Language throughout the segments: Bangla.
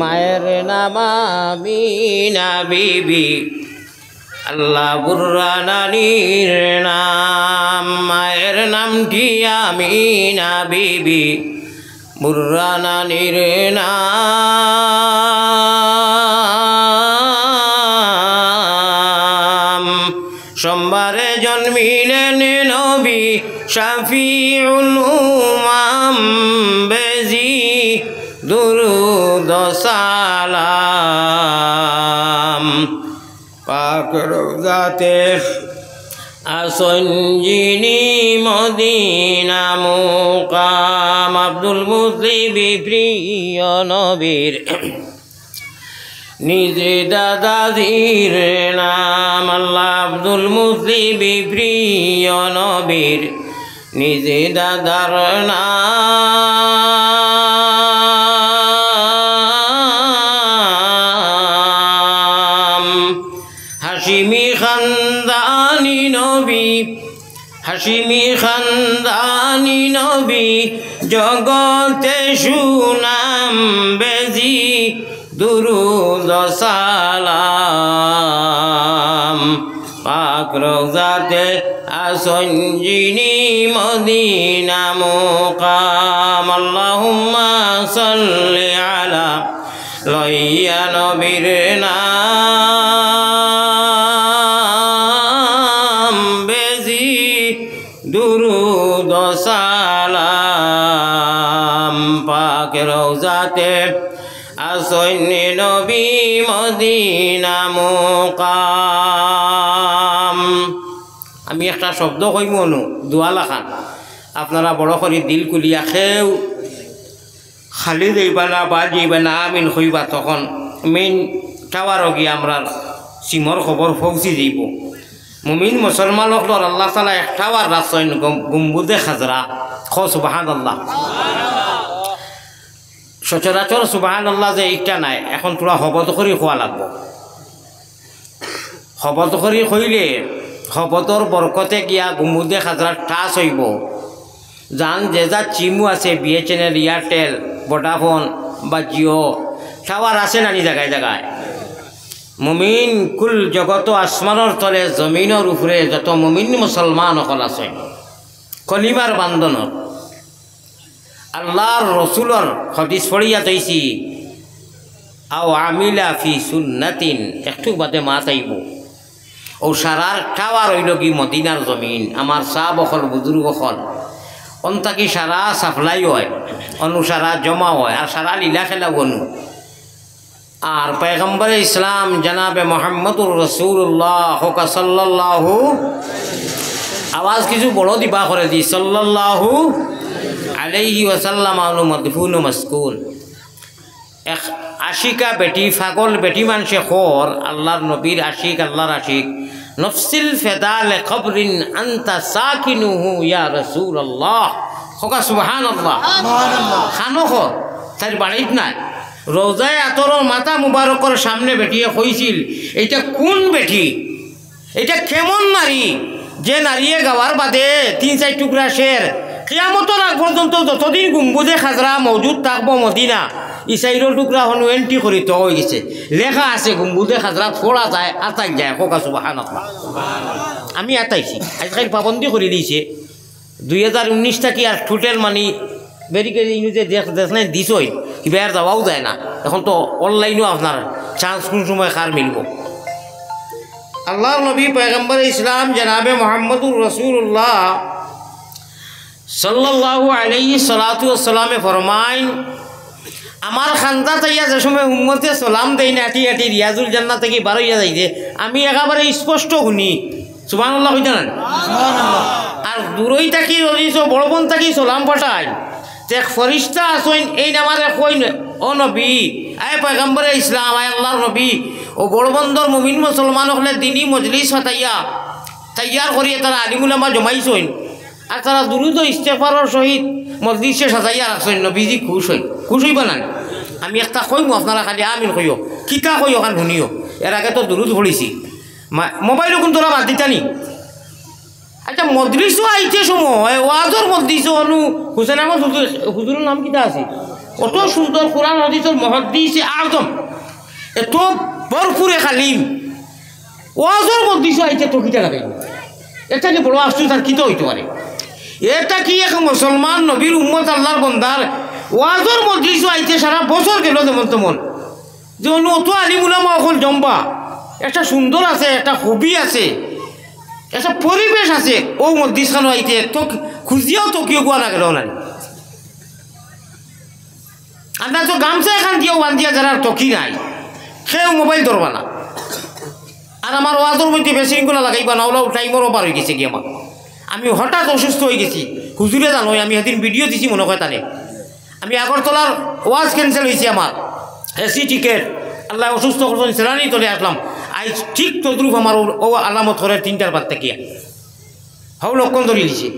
মায়ের নাম আমিনা বিবি, আল্লাহ বুর্রা নারীর নাম। মায়ের নামটি আমিনা বিবি, বুর্রা নারীর নাম। সোমবারে জন্মিলেন নবী শাফিউল উমাম, বেজি দুরুদ সালাম। পাক রওজাতে আসন যিনি মদিনা মুকাম, আব্দুল মুত্তালিব প্রিয় নবীর নিজে দাদাজির নাম। আল্লাহ আব্দুল মুত্তালিব প্রিয় নবীর নিজে দাদার নাম। হাশিমি খানদানি নবী, হাশিমি খানদানি নবী, জগতে সুনাম, বেজি দুরুদ সালাম। পাক রওজাতে আসন যিনি মদিনা মুকাম, আল্লাহুম্মা সাল্লি আলা লইয়া নবীর নাম, বেজি দুরুদ সালাম। পাক রওজাতে আসন নবী মদিনা মুকাম। আমি একটা শব্দ কইব নু, দোয়া লাখান, আপনারা বড় করে দিল কুলিয়া খেও খালি যাইবা না বা যাইবা না আমিন কইবা, তখন মেইন টাওয়ারও গিয়ে আমরা সিমর খবর পৌঁছি যাইব। মুমিন মুসলমান হকলর আল্লাহ তাআলা এক টাওয়ার রাখছেন গম্বুজে খাজরা। খো সুবহানাল্লাহ। সচরাচর সুবহানাল্লাহ যে এইটা নাই, এখন তোরা শপথ করে খোয়া লাগব। শপথ করে কইলে শপথর বরকতে গিয়া গম্বুজে খাজরার টাচ হইব। যান যে যা চিমু আছে, BSNL, এয়ারটেল, ভোডাফোন বা জিও টাওয়ার আছে নানি জায়গায় জায়গায়। মুমিন কুল জগত আসমানের তলে জমিনের উপরে যত মুমিন মুসলমান সকল আছে, কলিমার বান্ধনত আল্লাহর রসুলর হদিস পড়িয়া তৈছি, আও আমিলা ফি সুন্নাতিন, একটু বাদে মা চাইব। ও সারার টাওয়ার হইল কি মদিনার জমিন। আমার চা বখল বুজুর্গ বখল অন্তাকি সারা সাপ্লাই হয়, অনু সারা জমা হয়, আর সারা লীলা খেলা বনু। আর পয়গম্বরে ইসলাম জনাবে মোহাম্মদুর রসুল্লাহ হোকা সাল্লাল্লাহু, আওয়াজ কিছু বড় দিবা করে দি, সাল্লাল্লাহু আলাইহি ওয়াসাল্লাম আনু মদফুন মাসকুন। এক আশিকা বেটি, ফাগল বেটি মানুষে খর আল্লাহর নবীর আশিক, আল্লাহর আশিক, নফসিল ফেদালে খবরিন আন্তা সাকিনুহু ইয়া রাসূলুল্লাহ। হোকা সুবহানাল্লাহ। খানো খর তার বাড়িত নাই, রোজায় আতরের মাথা মুবারকর সামনে বেটিয়ে কইছিল, এটা কোন বেটি, এটা কেমন নারী, যে নারীয়ে গাওয়ার বাদে 3-4 টুকরা শের কিয়ামতের আগ পর্যন্ত যতদিন গম্বুজে খাজরা মজুদ থাকবো মদিনা, ইসাইরর টুকরা হনু এন্ট্রি করি তো হয়ে গেছে, লেখা আছে গম্বুজে খাজরা ফোড়া যায়, আতাই যায়। কোকা সুবহানাল্লাহ। আমি আতাইছি, আজকাল পাবন্দি করে দিয়েছে 2019 থাকি আর টোটাল মানি বেরিকেড ইউনিটে দেখলেন দিছই, কিবা আর যাওয়াও যায় না। এখন তো অনলাইনও আপনার চান্স কোন সময় কার মিলব। আল্লাহর নবী পয়গম্বর ইসলাম জনাবে মোহাম্মদুর রসুল্লাহ সাল্লাল্লাহু আলাইহি সাল্লাতু ওয়াসসালামে ফরমাইন, আমার খান্দা তাইয়া যে সময় উম্মতে সালাম দেই না আটি আটি রিয়াজুল জান্নাত থেকে বার হইয়া যাইছে, আমি একেবারে স্পষ্ট শুনি। সুবহানাল্লাহ কইতা না? আর দূরই থাকি রইছো বড় বোন থাকি সালাম পাঠাই, তে ফরিস্তা আসইন এই নামারে কইন, ও নবী, আয় পয়গম্বরে ইসলাম, আয় আল্লাহর নবী, ও বড় বন্দর মুমিন মুসলমান হলে দিনই মজলিস হতাইয়া তৈয়ার করিয়ে তারা আলিমুলামা জমাইছইন, আর তারা দুরুদ ইস্তেগফারের সহিত মজলিসে সাজাইয়া রাখছেন। নবীজি খুশ হইবা না? আমি একটা কইমু, আপনারা খালি আমিন কইও, কিতা কইও কান শুনিও। এর আগে তো দুরুদ পড়িছি, মোবাইলও কোন তোরা বাদ দিতানি। আচ্ছা মজলিসও আইছে সময়, ওয়াজর মজলিসও অনু হুসেন আহমদ হুজুরের নাম কিতা আছে, অত সুন্দর কোরআন হাদিসের মুহাদ্দিস আযম এত ভরপুরে খালিম ওয়াজের মধ্যে আইতে তো কিটা লাগে এটা কি বড় আশ্চর্য আর কি তো হইতে পারে এটা কি এক মুসলমান নবীর উম্মত আল্লাহর বান্দার ওয়াজের মধ্যে আইতে সারা বছর গেল যেমন তেমন যে অত আলিম উলামা অকল জম্বা একটা সুন্দর আছে একটা হবি আছে একটা পরিবেশ আছে ও মধ্যখানো আইতে তো খুঁজিয়াও তো কেউ গোয়া না গেল না আমরা তো গামছা এখান দিয়েও বান্ধিয়া যারা তকি নাই সেও মোবাইল ধরবা না আর আমার ওয়াজের মধ্যে বেশিগুলো লাগাইবা না ওলাও টাইমরও পার হয়ে গেছে কি আমার আমি হঠাৎ অসুস্থ হয়ে গেছি হুজুরে জানো আমি সেদিন ভিডিও দিছি মনে হয় তানে আমি আগরতলার ওয়াজ ক্যান্সেল হয়েছে আমার এসি টিকেট আল্লাহ অসুস্থ করছেন সেরানি চলে আসলাম আই ঠিক তদ্রুপ আমার ও আলামত করে 3টার বাদ থেকে হাও লক্ষণ ধরে দিছে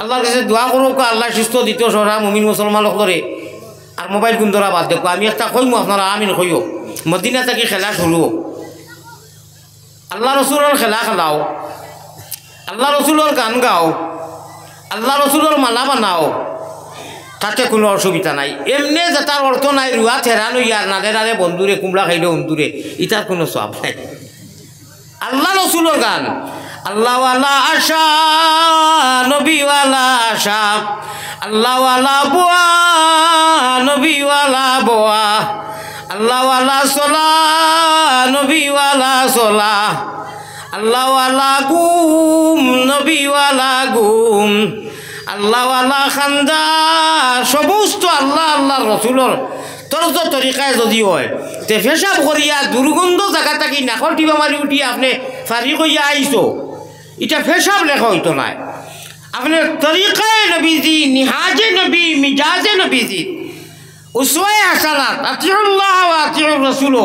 আল্লাহর কাছে দোয়া করুক আল্লাহ সুস্থ দ্বিতীয় সরা মুমিন মুসলমান করে আর মোবাইল গুণ ধরা বাদ দেখো আমি একটা কইমু আপনারা আমিন কইও মদিনা থেকে খেলা শুরু আল্লাহ রসুলের খেলা খেলাও আল্লাহ রসুলের গান গাও আল্লাহ রসুলের মালা বানাও তাতে কোনো অসুবিধা নাই এমনি যেটার অর্থ নাই রুয়া থেরানো ইয়ার নারে নারে বন্ধুরে কুমড়া খাইলে বন্ধুরে ইটার কোনো সব নাই আল্লাহ রসুলের গান আল্লাহওয়ালা আশা নবীওয়ালা আশা আল্লাহওয়ালা বোয়া নবীওয়ালা বোয়া আল্লাহওয়ালা সোলা নবীওয়ালা সোলা আল্লাহওয়ালা গুম নবীওয়ালা গুম আল্লাহওয়ালা খান্দা সমস্ত আল্লাহ আল্লাহ রসুলর তর্জ তরিকায় যদি হয় তে ফেসাব করিয়া দুর্গন্ধ জায়গা থাকি নাকর টিবা মারি উঠিয়া আপনি ফারি কইয়া আইছো এটা ফেসাব লেখা হইতো নাই আপনি তরিকায় নবীজি নিহাজে নবী মিজাজে নবীজি উসওয়ায়ে হাসানাত আতিউল্লাহ ওয়া আতিউর রাসূল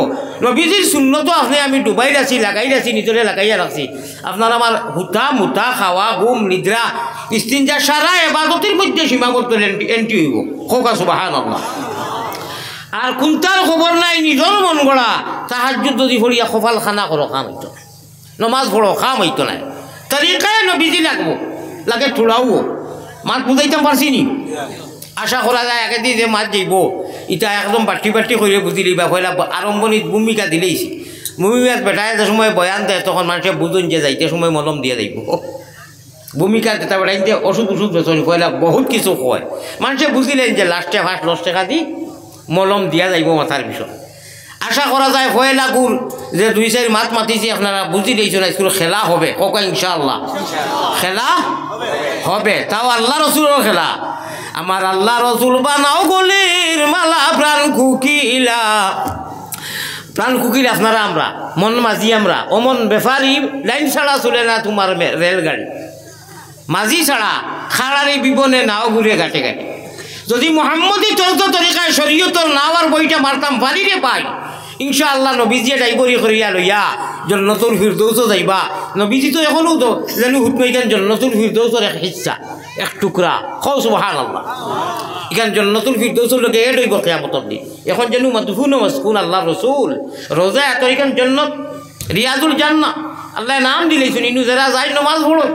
নবীজির সুন্নত আপনি আমি ডুবাই রাখছি লাগাই রাখছি নিজরে লাগাইয়া রাখছি আপনার আমার হুতা মুতা খাওয়া ঘুম নিদ্রা ইস্তিনজা সারা ইবাদতের মধ্যে সীমাবদ্ধ এন্ট্রি হইব খোকা সুবহানাল্লাহ আর কোনটার খবর নাই নিজের মন গড়া তাহাজ্জুদ যদি পড়িয়া খফাল খানা করো খাম হইতো না নমাজ পড়ো খাম হইতো না তরিকায় নবীজি লাগবো লাগে থোড়াও মাত বুঝাইতাম পারছি নি আশা করা যায় আগে দিয়ে যে মাছ যাইব এটা একদম বাটি বাটি করে বুঝিলি বা পয়লা আরম্ভণিত ভূমিকা দিলেইছি ভূমিকা বেটায় যে সময় বয়ান দেয় তখন মানুষে বুঝুন যে যাইতে সময় মলম দিয়ে যাইব ভূমিকা যেটা বেটাই দিয়ে ওষুধ ওষুধ বেচন পয়লা বহুত কিছু কয় মানুষে বুঝিলেন যে লাস্টে ফার্স্ট 10 টাকা দি মলম দিয়া যাইব মাথার বিষয় আশা করা যায় পয়লা গুড় যে 2-4 মাত মাতিছি আপনারা বুঝি দিয়েছেন স্কুল খেলা হবে কোকা ইনশাআল্লাহ খেলা হবে তাও আল্লাহ রসুলের খেলা আমার আল্লাহ রসুল বানাও গলির মালা প্রাণ কুকিলা আপনারা আমরা মন মাঝি আমরা অমন বেফারি লাইন ছাড়া চলে না তোমার রেলগাড়ি মাঝি ছাড়া খাড়ারি বিবনে নাও ঘুরে ঘাটে ঘাটে যদি মোহাম্মদী তর্ক তরিকায় শরীয়তর নাওয়ার বইটা মারতাম বাড়িরে পাই ইনশাআল্লাহ নবীজি ডাইবরি করিয়া লইয়া জন্নতুল ফিরদৌসও যাইবা নবীজি তো এখনও তো যেন হুকমাইতেন জন্নতুল ফিরদৌসর এক হিস্সা এক টুকরা খাও সুবহানাল্লাহ এখান জন্নতুল ফিরদৌসর লোকে এড হইব কিয়ামতের দিন এখন যেন মাদফুন মাসকুন আল্লাহ রসুল রোজা এত এখান জন্নত রিয়াজুল জান্নাহ আল্লাহ নাম দিলেছেন ইনু যারা যাই নমাজ পড়ো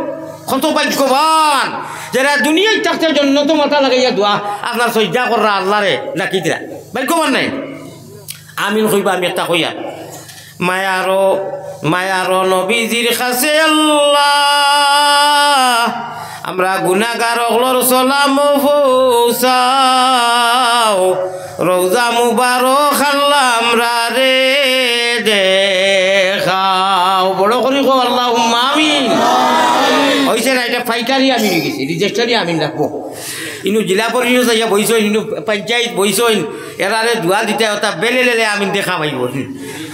কত ভাগ্যবান যারা দুনিয়ায় থাকতে জন্নত মাথা লাগাইয়া দোয়া আপনার সজ্জা কররা আল্লাহরে ডাকিতরা ভাগ্যবান নাই আমিন কইবা আমি একটা কইয়া মায়ারো নবীজির কাছে আল্লাহ আমরা গুনাহগার হলর সালাম পৌঁছাও রওজা মুবারক আল্লাহ আমরা রে দেখাও বড় করি কো আল্লাহুম্মা আমিন হইছে না এটা ফাইকারি আমি গেছি রেজিস্টারি আমি রাখবো ইনু জেলা পরিষদ যাইয়া বইছ ইনু পঞ্চায়েত বইছ এরারে দোয়া দিতে ওটা বেলে লেলে আমি দেখা পাইব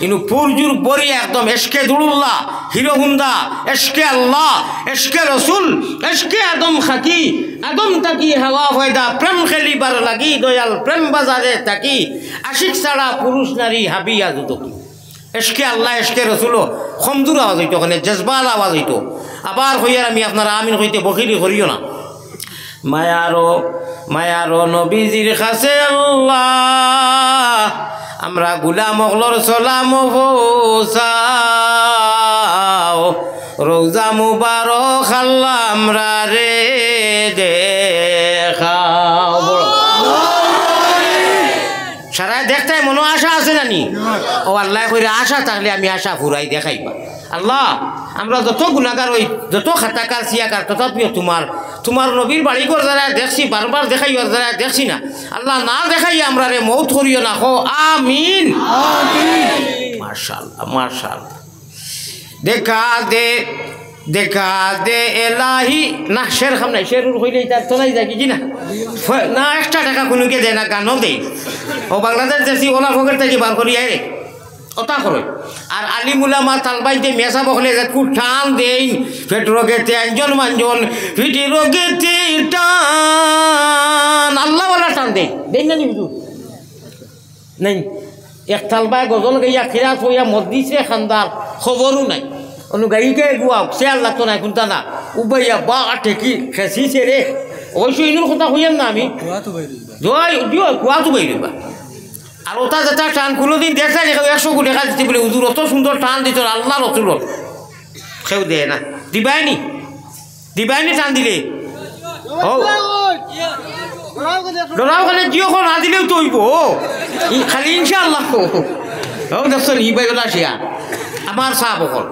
ইনু পুরজুর বরি একদম এসকে দুরুল্লাহ হিরো হুন্দা এসকে আল্লাহ এসকে রসুল এসকে আদম খাকি আদম তাকি হাওয়া ফয়দা প্রেম খেলিবার লাগি দয়াল প্রেম বাজারে তাকি আশিক ছাড়া পুরুষ নারী হাবিয়া দুদকি এসকে আল্লাহ এসকে রসুলও খমদুর আওয়াজ হইতো ওখানে জজবাল আওয়াজ হইতো আবার হইয়ার আমি আপনারা আমিন হইতে বকিলি করিও না মায়ারো নবীজির কাছে আল্লাহ আমরা গুলাম হলর সালাম পৌঁছাও রওজা মুবারক আল্লাহ আমরা রে দেখাও আশা আছে না নি ও আল্লাহ কইরা আশা থাকলে আমি আশা ফুরাই দেখাইবা আল্লাহ আমরা যত গুণাগার হই যত খাতাকার সিয়াকার তথাপিও তোমার নবীর বাড়ি ঘর যারা দেখছি বারবার দেখাইবার যারা দেখছি না আল্লাহ না দেখাই আমরা রে মৌত করিও না হো আমিন মাশাআল্লাহ মাশাআল্লাহ দেখা দে এলাহি না শের খাম নাই শের হইলে তার তোলাই যায় কি না না একটা টাকা কোনোকে দেয় না গানও দেয় ও বাংলাদেশ দেখছি ওলা ফকের থেকে বার করি আয় রে ওটা করে আর আলিমুলামা তালবাইতে মেসা বকলে খুব টান দেই পেট রোগেতে একজন মানজন পিঠি রোগেতে টান আল্লাহওয়ালা টান দেই না নি নাই এক তালবাই গজল গাইয়া খিরাত হইয়া মসজিদে খান্দার খবরও নাই অনুগায়ীকে গুয়াও সে আল্লাহ তো নাই কোনটা না উবাইয়া বা ঠেকি খেসিছে রে অবশ্য ইনুর কথা হইয়ান না আমি কুয়াতো বাইরিবা আর ওটা যেটা টান কোনোদিন দেখা দেখে 100 কোটি টাকা দিতে বলে হুজুর অত সুন্দর টান দিত আল্লাহ রসুল কেউ দেয় না দিবাইনি টান দিলে ও ডরাও খালে জিও না দিলেও তো হইব খালি ইনশাআল্লাহ ও দেখছো ইবাই ওলা শিয়া আমার সাহাব হল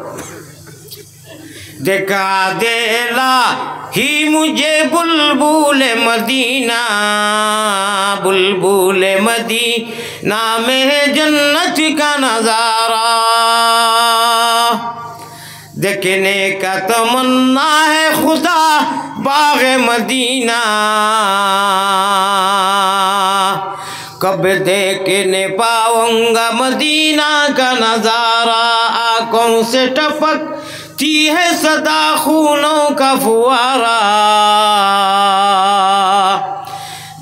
দেখা দেলা ही मुझे बुलबुल मदीना में जन्नत का नजारा देखने का तमन्ना है खुदा बाग मदीना कब देखने पाऊंगा मदीना का नजारा आंखों से टपकती है सदा खूनों का फुवारा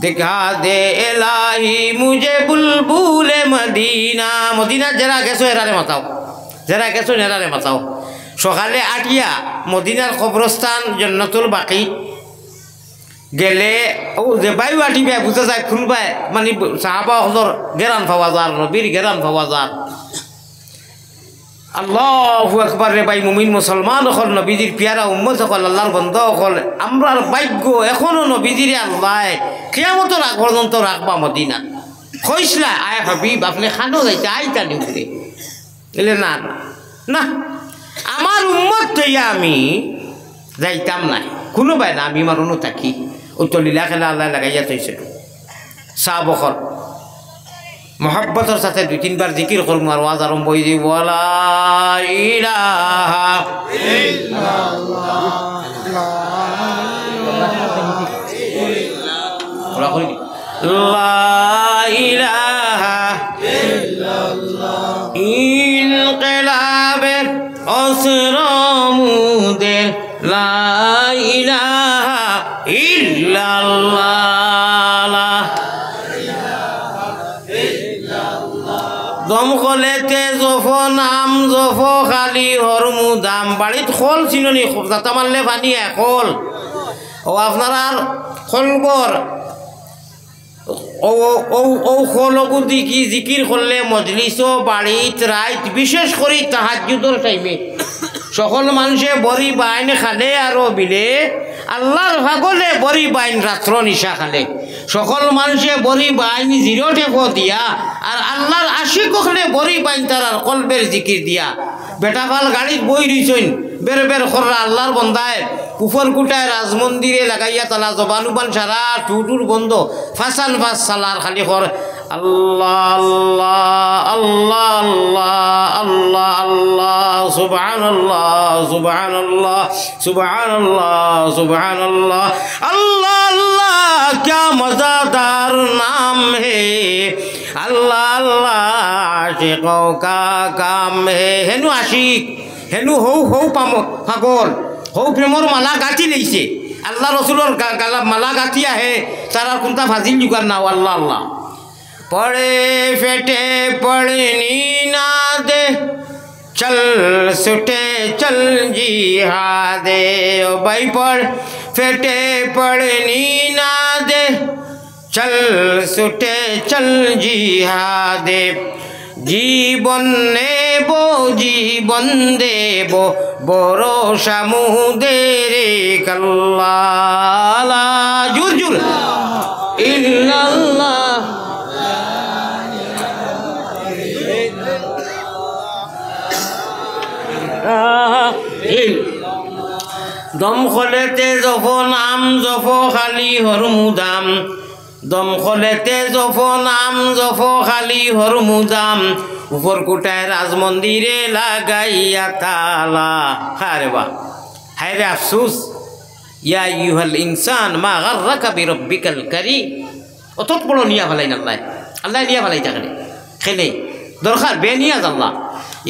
दिखा दे इलाही मुझे बुलबुल मदीना मदीना जरा गैसो एरारे माताओ সকালে আটিয়া মদিনার কবরস্থান জন্নতুল বাকি গেলে ও যে বায়ু আটিবে বুঝা যায় খুলবায় মানে সাহাবা হজর গেরান পাওয়া যার নবীর গেরান পাওয়া যার আল্লাহু আকবার রে ভাই মুমিন মুসলমান হল নবীজির পিয়ারা উম্মত হল আল্লাহর বন্ধ হল আমরার ভাগ্য এখনো নবীজিরে আল্লাহ কিয়ামতের আগ পর্যন্ত রাখবা মদিনা কইসলা আয় হাবিব আপনি খানো যাইতে আইতা নিউরে এলে না না আমার উম্মত তৈয়া আমি যাইতাম না কোনো বাই না আমি আমার অনু থাকি ও তো লীলা খেলা আল্লাহ লাগাইয়া তৈছে চাহ বখর মহাব্বতের সাথে 2-3 বার জিকির করবো আর ওয়াজ আরম্ভ হয়ে যাই ওয়ালা ইলাহা ইনকিলাবের অসরমুদের লা ইলাহা ইল্লাল্লাহ দমকলেতে জফ নাম জফ খালি হরমু দাম বাড়িত খোল চিননি যাতা মারলে পানি খোল ও আপনার খোলবর ও খোলগু দিকি জিকির করলে মজলিস বাড়িত রাইত বিশেষ করে তাহাজ্জুদের টাইমে সকল মানুষে বড়ি বাইন খালে আর বিলে আল্লাহর ভাগলে বড়ি বাইন রাত্র নিশা খালে সকল মানুষে বড়ি বাইন 0 টেপ দিয়া আর আল্লাহর আশিক হলে বড়ি বাইন তার আর কলবের জিকির দিয়া বেটাফাল গাড়িত বই রইছেন বের খররা আল্লাহর বন্দায় কুফর কুটায় রাজমন্দিরে লাগাইয়া তালা জবানুবান সারা টুটুর বন্ধ ফাঁসান ফাঁস সালার খালি খর আল্লাহ আল্লাহ আল্লাহ আল্লাহ আল্লাহ সুবহানাল্লাহ সুবহানাল্লাহ সুবহানাল্লাহ সুবহানাল্লাহ আল্লাহ আল্লাহ क्या मज़ेदार नाम है अल्लाह अल्लाह आशिकों का काम है हेनु आशिक हेनु हौ पागल हौ प्रेमर माला गाती लैसे अल्लाह रसूलर गाला माला गाती है तारा कुंता फाजिल जुगार नाव अल्लाह अल्लाह पड़े फेटे पड़नी ना दे चल सुटे चल जिहादे ओ भाई पढ़ फेटे पड़नी ना दे चल सुटे चल जिहादे জীবন দেব ভরসা মুদের কাল্লা জুর জুর দম খলেতে যখন আম জফ খালি হরমুদাম দম খলেতে যখন আম জফ খালি হরমুদাম উপর কোটায় রাজমন্দিরে লাগাইয়া তালা। হারে বা হায় রে আফসুস ইয়া আইয়ুহাল ইনসান মা গাররাকা বিরব্বিকাল কারীম। অতত বড় নিয়া ফেলাইন আল্লাহ, আল্লাহ নিয়া ফেলাই থাকে খেলে দরকার বেনিয়াজ আল্লাহ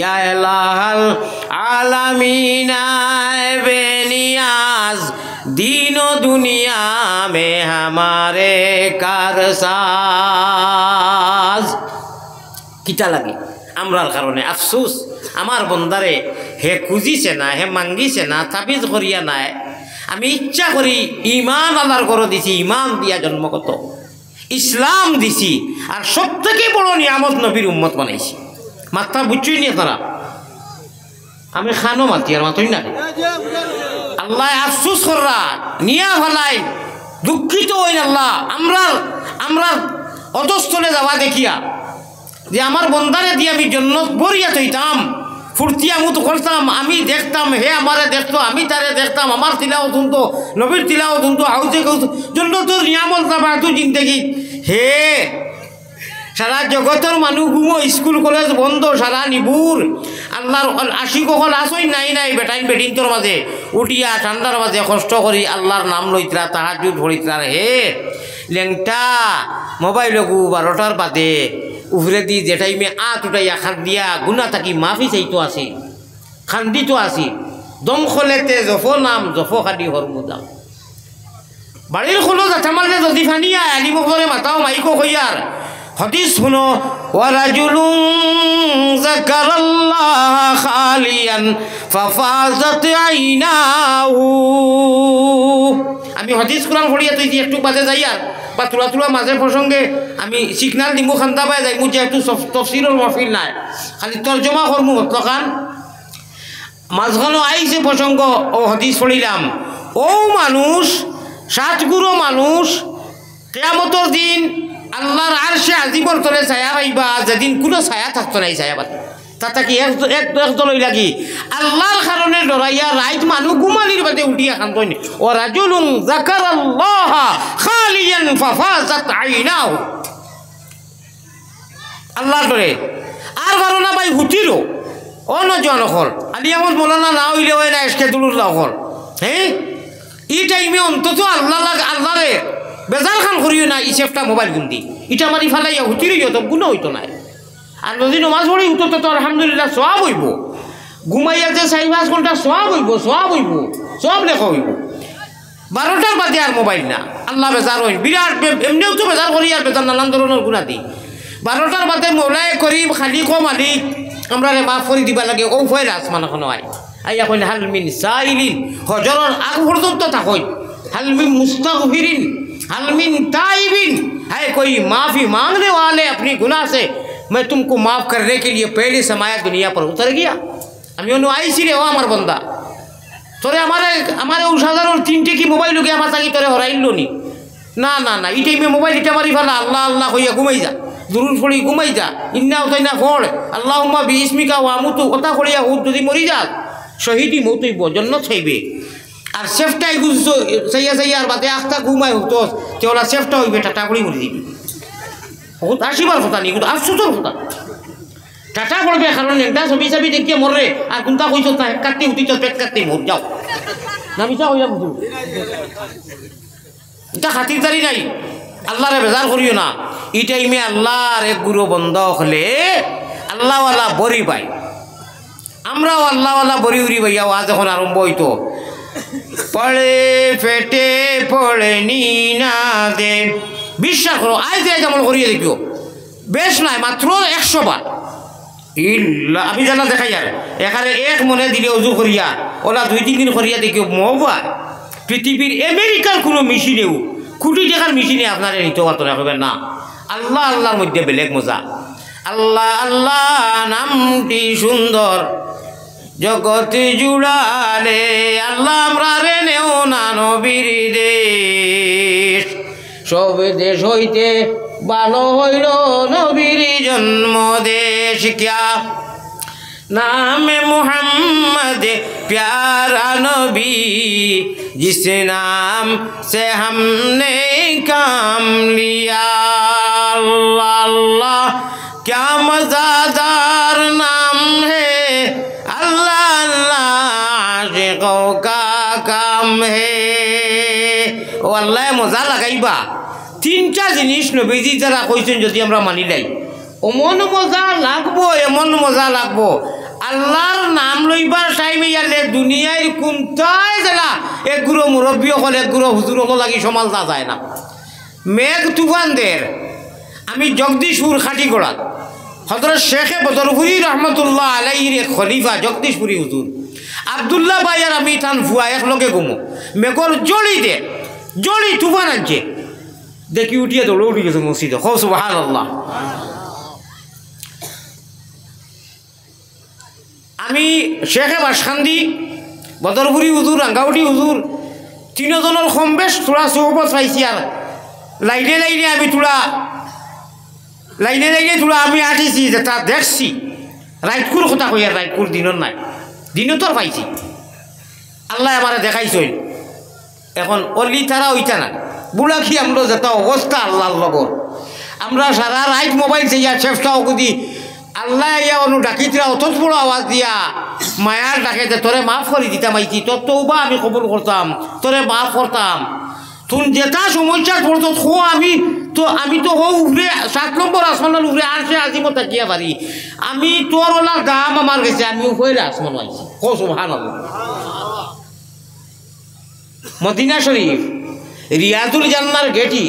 ইয়া ইলাহাল আলামিনা বেনিয়াজ दीन दुनिया में हमारे कारसाज। কিটা লাগে আমরার কারণে আফসুস আমার বন্দারে হে খুঁজিছে না, হে মাঙ্গিছে না, তাবিজ করিয়া নাই। আমি ইচ্ছা করি ইমান আল্লাহর করে দিছি, ইমান দিয়া জন্মগত ইসলাম দিছি, আর সব থেকে বড় নিয়ামত নবীর উম্মত বানাইছি। মাত্রা বুঝছই নি তারা, আমি খানো মাতি আর মাতই না। আল্লাহ আফসুস কররা নিয়া ফেলাই, দুঃখিত হইন আল্লাহ আমরা অধস্থলে যাওয়া দেখিয়া যে আমার বন্দারে দিয়ে আমি জন্নত বরিয়া তৈতাম, ফুর্তি আমুত করতাম, আমি দেখতাম হে আমারে দেখতো, আমি তারে দেখতাম, আমার তিলাও শুনতো, নবীর তিলাও শুনতো, হাউজে জন্নত নিয়ামত না বাড়তো জিন্দগি। হে সারা জগতের মানুষ ঘুমো, স্কুল কলেজ বন্ধ, সারা নিবুর আল্লাহর আশিক হল আসই নাই নাই বেটাইন বেটিন তোর মাঝে উঠিয়া ঠান্ডার মাঝে কষ্ট করি আল্লাহর নাম লইতরা, তাহাজ্জুদ পড়িতরা। হে লেংটা মোবাইল গু 12টার বাদে উফরে দি যে টাইমে উঠাইয়া খান দিয়া গুনা থাকি মাফি চাইতো আসি, খান্দি তো আসি। দম খলেতে জফ নাম জফ খাদি হরমুদাম। বাড়ির খোলো যাঠা মারলে যদি ফানিয়া আলিমকরে মাতাও মাইকো কইয়ার হাদিস শুনো, ওয়ারাজুলুন যাকারাল্লাহ খালিয়ান ফাফাজাত আইনাহু। আমি হাদিস কোরআন পড়িয়া তুই একটু বাজে যাই আর বা তুলা তুলা মাঝে প্রসঙ্গে আমি সিগনাল দিমু খান্তা পাই যাই, যেহেতু তফসিরের মাহফিল নাই, খালি তর্জমা করমু মতলকান মাঝখানো আইছে প্রসঙ্গ। ও হাদিস পড়িলাম, ও মানুষ সাতগুরো মানুষ কিয়ামতের দিন আল্লাহর আরশে আজিমর তলে ছায়া পাইবা, যেদিন কোনো ছায়া থাকতো নাই ছায়া পাতি তাতে কি একদল লাগি আল্লাহর কারণে ডরাইয়া রাইত মানুষ ঘুমালির বাদে উঠিয়া খান্তই নি। ও রাজুলুন যাকারাল্লাহ খালিয়ান ফাফাজাত আইনাহু। আল্লাহর ডরে আর কারণে ভাই হুতিরো ও নজন হল আলিয়ামত মৌলানা না হইলে হয় না এসকেদুলুর হল। হ্যাঁ এই টাইমে অন্তত আল্লাহরে বেজাল খান করিও না, ইসেফটা মোবাইল গুন্দি ইটা মারি ফেলাইয়া হুতিরই হতো, গুণ হইতো না। আর যদি নমাজ পড়ি উঠো তো আলহামদুলিল্লাহ সব হইব, ঘুমাইয়া যে 4-5 ঘন্টা সব হইব, সব লেখা হইব। 12টার বাদে আর মোবাইল না, আল্লাহ বেজার হইন বিরাট, এমনিও তো বেজার করি আর বেজার নানান ধরনের গুণা দিই। 12টার বাদে মৌলাই করিম খালি কো মালিক আমরা মাফ করে দিবা লাগে, ও ফয়ের আসমান এখন হয় আইয়া কইন হালমিন সাইলিন, হজরের আগ পর্যন্ত থাকই হালমিন মুস্তাগফিরিন হালমিন ताइबिन। है कोई माफ़ी मांगने वाले अपनी गुनाह से, मैं तुमको माफ़ करने के लिए पहले समाया दुनिया पर उतर गया। আমি অন্য আইসি রে ও আমার বন্দা, তোরে আমারে সাধারণ 3টে কি মোবাইল লোকে আমার থাকি তোরে হরাইল নি। না না না, এই টাইমে মোবাইল এটা মারি ফেলা, আল্লাহ আল্লাহ হইয়া ঘুমাই যা, দুরুদ পড়ি ঘুমাই যা, ইন্না উতাই না ফড় আল্লাহুম্মা বিইসমিকা ওয়া আমুতু, কথা করিয়া হুদ যদি মরি যা শহীদি মৌতইব, জন্নত হইবে। আর সেফটাই বুঝছো সাইয়া আর বাদে আখটা ঘুমাই হতো তেওলা সেফটা হইবে, টাটা করে মরে দিবি। বহুত আসিবার কথা নেই, কিন্তু আফসোসের কথা টাটা করবে, কারণ একটা ছবি চাবি দেখিয়ে মরে আর কোনটা কইছ না কাটতে উঠিছ পেট কাটতে মর যাও নামিছা হইয়া বুঝু, এটা খাতিরদারি নাই। আল্লাহরে বেজার করিও না। এই টাইমে আল্লাহর এক গুরু বন্ধ হলে আল্লাহওয়ালা বরি পাই, আমরাও আল্লাহওয়ালা বরি উড়ি ভাইয়া আজ যখন আরম্ভ হইতো, পড়ে পেটে পড়ে নি না দে, বিশ্বাস করো আজ যেমন করিয়ে দেখিও বেশ নাই মাত্র 100 বার ইল্লা আমি জানা দেখাই আর এখানে এক মনে দিলে অজু করিয়া ওলা 2-3 দিন করিয়া দেখিও মোবাইল পৃথিবীর আমেরিকার কোনো মেশিনেও কোটি টাকার মেশিনে আপনার নিতে পারতো না, হবে না। আল্লাহ আল্লাহর মধ্যে বেলেগ মজা। আল্লাহ আল্লাহ নামটি সুন্দর জগৎ জুড়ালে, আল্লাহ আমরা রে নেও না নবীর দেশ, সব দেশ হইতে ভালো হইল নবীর জন্ম দেশ। ক্যা नाम मोहम्मद प्यारा नबी जिस नाम से हमने काम लिया अल्लाह अल्लाह क्या मज़ेदार नाम है अल्लाह अल्लाह आशिकों का काम है ও আল্লাহ মজা লাগাইবা তিনটা জিনিস নবীজি যারা কইছেন যদি আমরা মানি লাই অমন মজা লাগবো এমন মজা লাগবো আল্লাহর নাম লইবার টাইমে ইয়ালে দুনিয়ার কোনটাই জেলা একগুলো মুরব্বী হল একগুলো হুজুর হল লাগি সমালতা যায় না মেঘ তুফানদের আমি জগদীশপুর খাটিগড়াত হযরত শেখে বদরপুরি রহমতুল্লাহ আলাইহির এক খলিফা জগদীশপুরি হুজুর আব্দুল্লাহ ভাই আর আমি থান ফুয়া একলগে ঘুমো মেঘর জলি তুফান আনছে দেখি উঠিয়ে দৌড়ে উঠে গেছে মসজিদে হো সুবহানাল্লাহ আমি শেখে বাসখান্দি বদরপুরি হুজুর রাঙ্গাউটি হুজুর তিনজনের কম বেশ তোরা সোহবত পাইছি আর লাইনে লাইনে আমি তোরা আমি আঁটিছি যে তা দেখছি রাইটকুর কথা কই আর রাইটকুর দিনের নাই দিনও তোর পাইছি আল্লাহ আমার দেখাইছই এখন অলি তারা ওইটা না বুড়া কি আমরা যেটা অবস্থা আল্লাহর লগর আমরা সারা রাইট মোবাইল চাইয়া চেষ্টাও করি আল্লাহ ইয়া অনু ডাকিতরা অত বড় আওয়াজ দিয়া মায়ার ডাকে যে তোরে মাফ করে দিতাম আইতি তোর তওবা আমি কবুল করতাম তোরে মাফ করতাম তুই যেটা সমস্যা পড়তো হো আমি তো হো উপরে 7 নম্বর আসমানের উপরে আসে আজিমত তাকিয়া পারি আমি তোর ওলা দাম আমার গেছে আমি উপরে আসমান পাইছি হো সুবহানাল্লাহ মদিনা শরীফ রিয়াজুল জান্নার গেটি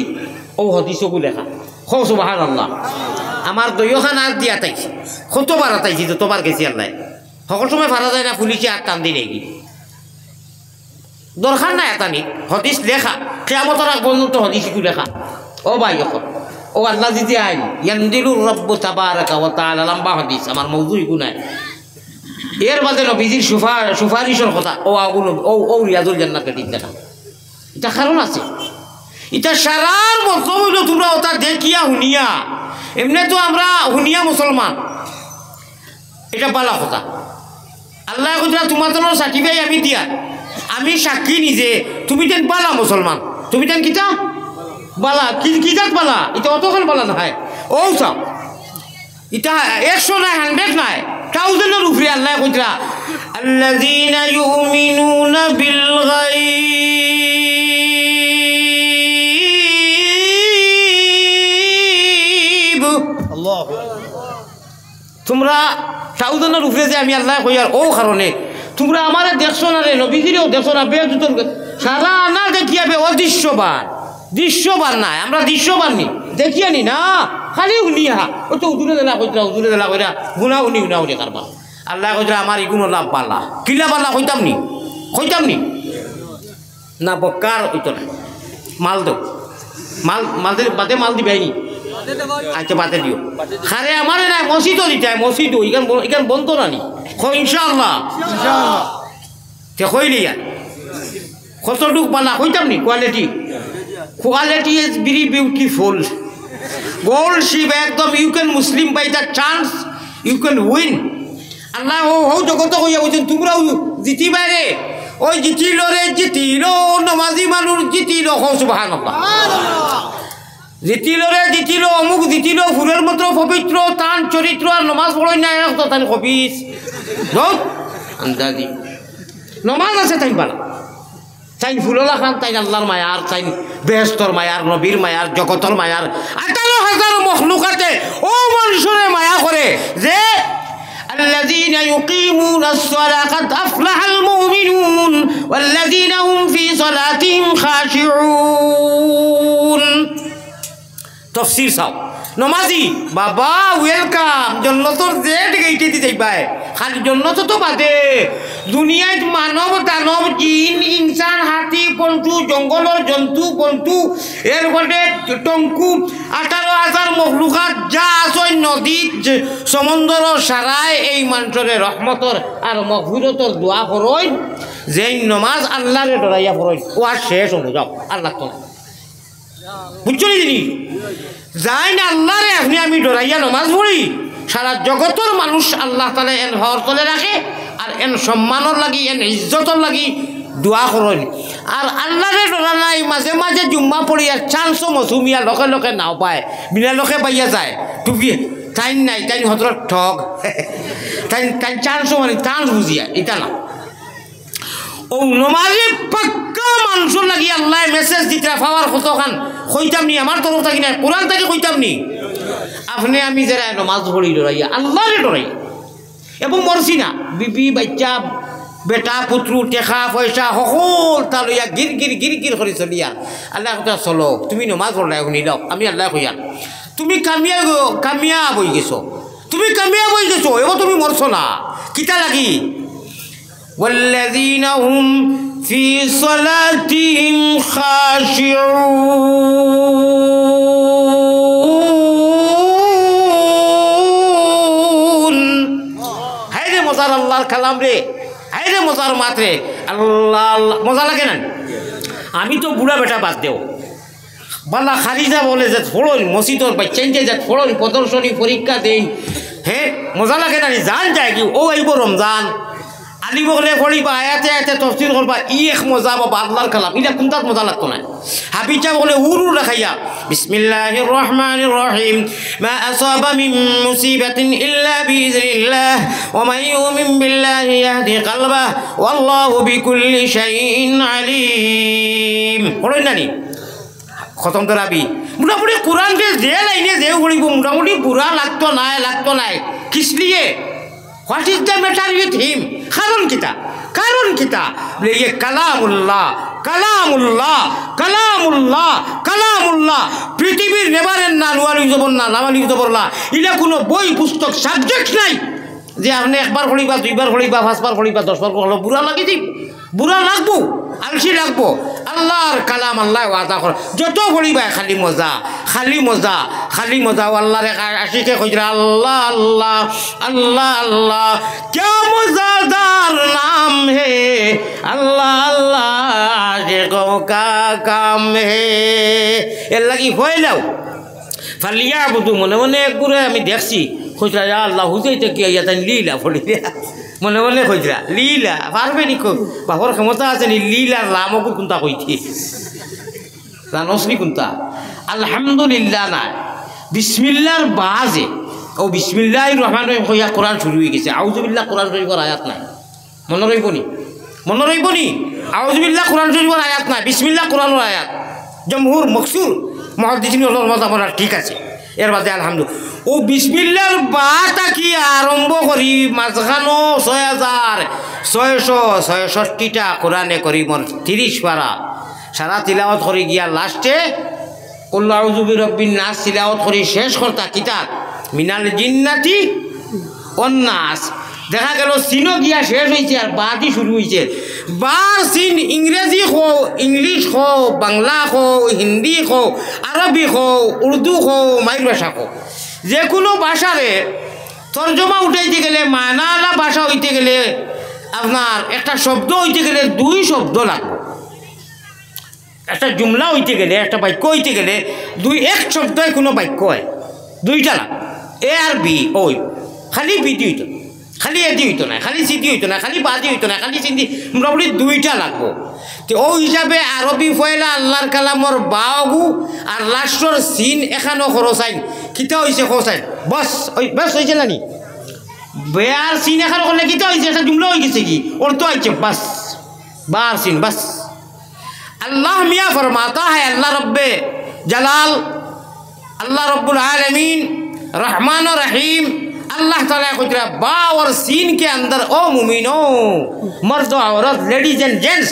ও হদিসও লেখা হো সুবহানাল্লাহ আমার দইখান আর দিয়া তাইছি কতবার তাইছি তো তোমার গেছি আর নাই সকল সময় ভাড়া যায় না পুলিশে আর টান দিলে কি দরকার নাই এতানি হদিস লেখা কিয়ামতের আগ পর্যন্ত হদিসও লেখা ও ভাই এখন ও আল্লাহ দিতে আইন ইয়ানদিলুর রব্বু তাবারাকা ওয়া তাআলা লম্বা হদিস আমার মওযু ইকু নাই এর বাদে নবীজির সুপারিশের কথা ও রিয়াজুল জান্নাত গেটি দেখা এটা কারণ আছে এটা সারার মতলব হইল তোমরা ওটা দেখিয়া শুনিয়া এমনি তো আমরা শুনিয়া মুসলমান এটা বালা কথা আল্লাহ কইরা তোমার জন্য সার্টিফাই আমি দিয়া আমি সাক্ষী নিজে তুমি তেন বালা মুসলমান তুমি তেন কিতা বালা কিতাত বালা এটা অতখান বালা নাই ও চাও এটা 100 নাই 100 নাই 1000 উপরে আল্লাহ কইরা আল্লাযীনা ইউমিনুনা বিল গায়ব আল্লাহু তোমরা 1000 উপরে যে আমি আল্লাহ কই আর ও কারণে তোমরা আমারে দেখছো না রে নবীজিরও দেখছো না বেজুতর সারা না দেখিয়া বে দৃশ্যবান নাই আমরা দৃশ্যবান নি দেখিয়া নি না খালি শুনিয়া ও তো উদুরে দেলা কইরা গুনা উনি কারবা আল্লাহ কইরা আমার ইগুনো লাভ পালা কিলা পালা কইতাম নি না বকার হইতো না মাল দাও মাল বাদে মাল দিবাই নি আচ্ছা বাদে দিও খারে আমার না মসজিদও দিতাই মসজিদও ইখান বন্ধ না নি ইনশাআল্লাহ তে কইলি কতটুক পালা কইতাম নি quality is very beautiful gold ship একদম you can Muslim by the chance you can win Allah ও জগত কইয়া বলছেন তোমরাও জিতিবা রে ওই জিতিল নমাজি মানুষ জিতিল সুবহানাল্লাহ জিতিল অমুক জিতিল ফুলের মতো পবিত্র তান চরিত্র আর নমাজ পড়ই না তান খবিস আন্দাজি নমাজ আছে তাই বালা তাই ফুললা খান তাই আল্লাহর মায়ার তাই বেহেশতর মায়ার নবীর মায়ার জগতর মায়ার 18,000 মখলুকাতে ও মানুষের মায়া করে যে الذين يقيمون الصلاة قد أفلح المؤمنون والذين هم في صلاتهم خاشعون تفسير সাও নমাজি বাবা ওয়েলকাম জন্নতর জেড গেইটে দি যাইবাই খালি জন্নত তো বাদে দুনিয়ায় মানব দানব জিন ইনসান হাতি পন্তু জঙ্গলের জন্তু পন্তু এর বটে টঙ্কু 18,000 মখলুকাত যা আছে নদী সমুদ্র সারায় এই মানুষের রহমতর আর মগফিরতর দোয়া করই যেই নমাজ আল্লাহরে ডরাইয়া পড়ই ও আর শেষ হলো যাও আল্লাহ তো বুঝছো নি যাই না আল্লাহরে আপনি আমি ডরাইয়া নমাজ পড়ি সারা জগতের মানুষ আল্লাহ তাআলা এন হর তলে রাখে আর এন সম্মানর লাগি এন ইজ্জতর লাগি দোয়া করেন। আর আল্লাহরে ডরা নাই, মাঝে মাঝে জুম্মা পড়ি আর চান্সও মৌসুমিয়া লোকে লোকে নাও পায়, বিনা লোকে পাইয়া যায় টুকি টাইম নাই, টাইম হতর ঠগ টাইম টাইম চান্সও মানে চান্স বুঝিয়া এটা না। ও নমাজে পাক্কা মানুষের লাগি আল্লাহ মেসেজ দিতে পাওয়ার কতখান কইতাম নি, আমার তরফ থাকি না, কোরআন থেকে কইতাম নি। আপনি আমি যারা নমাজ পড়ি ডরাইয়া আল্লাহরে ডরাই এবং মরছি না, বিবি বাচ্চা বেটা পুত্রু টেকা পয়সা সকল তা লইয়া গির গির গির গির করে চলিয়া আল্লাহ কথা চলো তুমি নমাজ পড়লাই শুনি দাও, আমি আল্লাহ কইয়া তুমি কামিয়াব হয়ে গেছো, তুমি কামিয়াব হয়ে গেছো, এবার তুমি মরছো না। কিতা লাগি والذين هم في صلاتهم خاشعون। হায়রে মজার আল্লাহর কালাম রে, হায়রে মজার মাত রে, আল্লাহ আল্লাহ মজা লাগে না। আমি তো বুড়া বেটা বাদ দেও বাল্লা খালি যা বলে যে ফোড়ন মসজিদর বা চেঞ্জে যা ফোড়ন প্রদর্শনী পরীক্ষা দেন, হ্যাঁ মজা লাগে না। জান যায় কি ও আইব রমজান আলিব হলে পড়িবা আয়াতে আয়াতে তফসির করবা, ই এক মজা বাবা আল্লাহর কালাম, এটা কোনটার মজা লাগতো না। হাবিজা বলে উরু রাখাইয়া বিসমিল্লাহির রহমানির রহিম মা আসাবা মিন মুসিবাতিন ইল্লা বিইজনিল্লাহ ওয়া মান ইউমিন বিল্লাহি ইয়াহদি কলবাহ ওয়াল্লাহু বিকুল্লি শাইইন আলিম। পড়েন নানি খতম তরাবি মোটামুটি কোরআন যে লাইনে যে পড়িব মোটামুটি বুড়া লাগতো নাই কিসলিয়ে what is the matter with him, কারণ কিতা বলে ইয়ে কালামুল্লাহ কালামুল্লাহ কালামুল্লাহ কালামুল্লাহ, পৃথিবীর নেবারের না নোয়ালি জবর না নামালি জবরলা, এটা কোনো বই পুস্তক সাবজেক্ট নাই যে আপনি একবার পড়িবা দুইবার পড়িবা পাঁচবার পড়িবা 10 বার পড়লো বুড়া লাগি দিই, বুড়া লাগবো আলসি লাগবো। আল্লাহর কালাম আল্লাহ ওয়াদা করে যত পড়িবা খালি মজা খালি মজা খালি মজা। আল্লাহরে আশিকে কইরা আল্লাহ আল্লাহ আল্লাহ আল্লাহ क्या मजादार नाम है अल्लाह अल्लाह आशिकों का काम है। এর লাগি হইলাও ফালিয়া বুধু মনে মনে একগুরে আমি দেখছি খুঁজরা আল্লাহ হুজাইতে কি ইয়া তাই লীলা পড়ি মনে মনে খুঁজরা লীলা পারবে নি বাপর ক্ষমতা আছে নি লীলার রামকু কোনটা কইছি জানোসনি কোনটা আলহামদুলিল্লাহ না বিসমিল্লাহর বাজে ও বিসমিল্লাহির রহমানির রহিম কইয়া কোরআন শুরু হয়ে গেছে। আউযুবিল্লাহ কোরআন শরীফের আয়াত নাই, মনে রইব নি আউযুবিল্লাহ কোরআন শরীফের আয়াত নাই, বিসমিল্লাহ কোরআনের আয়াত। জমহুর মকসুর মুহাদ্দিসিন হলোর মত আমরা ঠিক আছে, এর বাদে আলহামদুলিল্লাহ ও বিসমিল্লাহর বাটা কি আরম্ভ করি মাঝখানো 6666টা কোরআনে করি মোর 30 পারা সারা তিলাওয়াত করে গিয়া লাস্টে কুল আউযু বিরাব্বিন নাস তিলাওয়াত করে শেষ করতা কিতাব মিনাল জিন্নাতি ওয়ান নাস। দেখা গেল সিনও গিয়া শেষ হয়েছে আর বাদি শুরু হয়েছে। বার সিন ইংরেজি খো ইংলিশ খো বাংলা খো হিন্দি খো আরবি খো উর্দু খো মাইর ভাষা খো যে কোনো ভাষারে তর্জমা উঠাইতে গেলে মানালা ভাষা হইতে গেলে আপনার একটা শব্দ হইতে গেলে 2 শব্দ লাগবে, একটা জুমলা হইতে গেলে একটা বাক্য হইতে গেলে এক শব্দই কোনো বাক্য হয় 2টা লাগবে, এ আর বি ওই খালি বিদি হইতো খালি এদি হইতো না খালি সিদি হইতো না খালি বাদি হইতো না খালি সিন্ধি মোটামুটি 2টা লাগবো। তো ও হিসাবে আরবি ফয়লা আল্লাহর কালামর বাগু আর লাস্টর সিন এখানো খরচাইন কিতা হয়েছে খরচাইন বস ওই বস হয়েছে নানি বেয়ার সিন এখানো করলে কিতা হয়েছে একটা জুমলা হয়ে গেছে কি ওর তো হয়েছে বাস বার সিন বাস। अल्लाह मियाँ फरमाता है अल्लाह रब्बे जलाल अल्लाह रब्बुल आलमीन रहमान और रहीम अल्लाह ताला कुछ बा और सीन के अंदर ओ मुमिनो मर्द औरत लेडीज एंड जेंट्स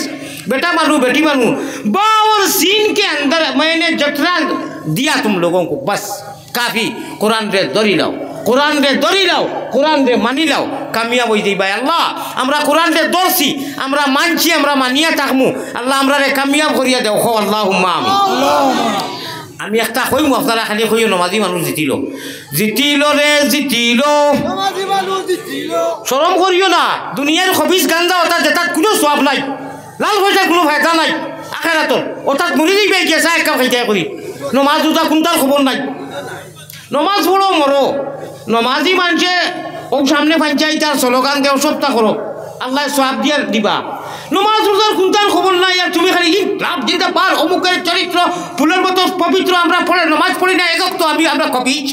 बेटा मानू बेटी मानू बा और सीन के अंदर मैंने जटरा दिया तुम लोगों को बस काफ़ी। कुरान रे दरी लाओ কোরআন রে ধরি লাও কোরআন রে মানি লাও কামিয়াব হই যাইবা। আল্লাহ আমরা কোরআন রে ধরছি আমরা মানছি আমরা মানিয়া থাকমু আল্লাহ আমরা রে কামিয়াব করিয়া দেও খো আল্লাহুম্মা আমিন। আমি একটা কইমু আপনারা খালি কইও নমাজি মানুষ জিতিল রে জিতিল নমাজি মানুষ জিতিল শরম করিও না। দুনিয়ার খবিস গাঞ্জা ওটা যেটা কোনো সওয়াব নাই লাল পয়সার কোনো ফায়দা নাই আখিরাতর ওটা মরি যাইবে কি চাই কাম খাইতে করি নমাজ ওটা কোনটার খবর নাই নমাজ পড়ো মরো নমাজি মানুষে ও সামনে পঞ্চায়েত আর স্লোগান দেও সবটা করো আল্লাহ সওয়াব দিয়া দিবা নমাজ রোজার কোনটার খবর নাই আর তুমি খালি লাভ দিতে পার অমুকের চরিত্র ফুলের মতো পবিত্র আমরা পড়ে নমাজ পড়ি না একক তো আমরা কবিজ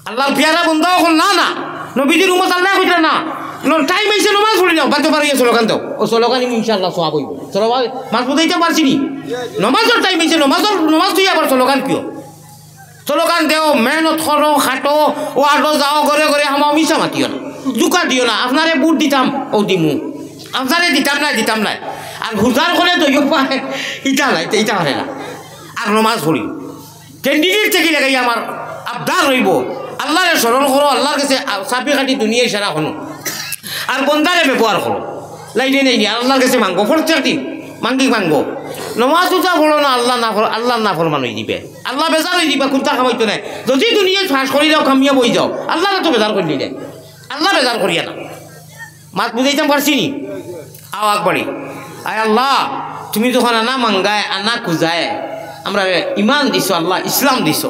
আল্লাহ পিয়ারা বন্ধ না না নবীজির উম্মত আল্লাহ কইরা না টাইম হইছে নমাজ পড়ি নাও বাদ পারি স্লোগান দাও ও স্লোগান ইনশাআল্লাহ সওয়াব হইব স্লোগান মাস বুঝাইতে পারছি নি নমাজের টাইম হইছে নমাজ তুই আবার স্লোগান কিও স্লোগান দেও মেহনত করো খাটো ও আটো যাও ঘরে ঘরে আমার মিশা মাতিও না জুকা দিও না আপনারে বুট দিতাম ও দিমু আপনারে দিতাম নাই আর হুজার করে তো ইটা নাই ইটা হয় না আর নমাজ পড়ি ক্যান্ডিডেট থেকে লাগাই আমার আবদার রইব আল্লাহরে স্মরণ করো আল্লাহর কাছে চাপি কাটি দুনিয়ায় সারা হনো আর বন্দারে ব্যবহার করো লাইনে নেই আল্লাহর কাছে মাঙ্গো প্রত্যেক দিন মাঙ্গো নমাজ উঠা পড়ো না আল্লাহ না ফরমান হয়ে দিবে আল্লাহ বেজার হয়ে দিবা কোনটা খামাইতো নাই যদি দুনিয়ায় ফাঁস করি যাও খামিয়া বই যাও আল্লাহ তো বেজার করলি দেয় আল্লাহ বেজার করিয়া না মাত বুঝাইতাম পারছি নি আওয়াজ বাড়ি আয় আল্লাহ তুমি যখন আনা মাঙ্গায় আনা খুঁজায় আমরা ইমান দিছো আল্লাহ ইসলাম দিছো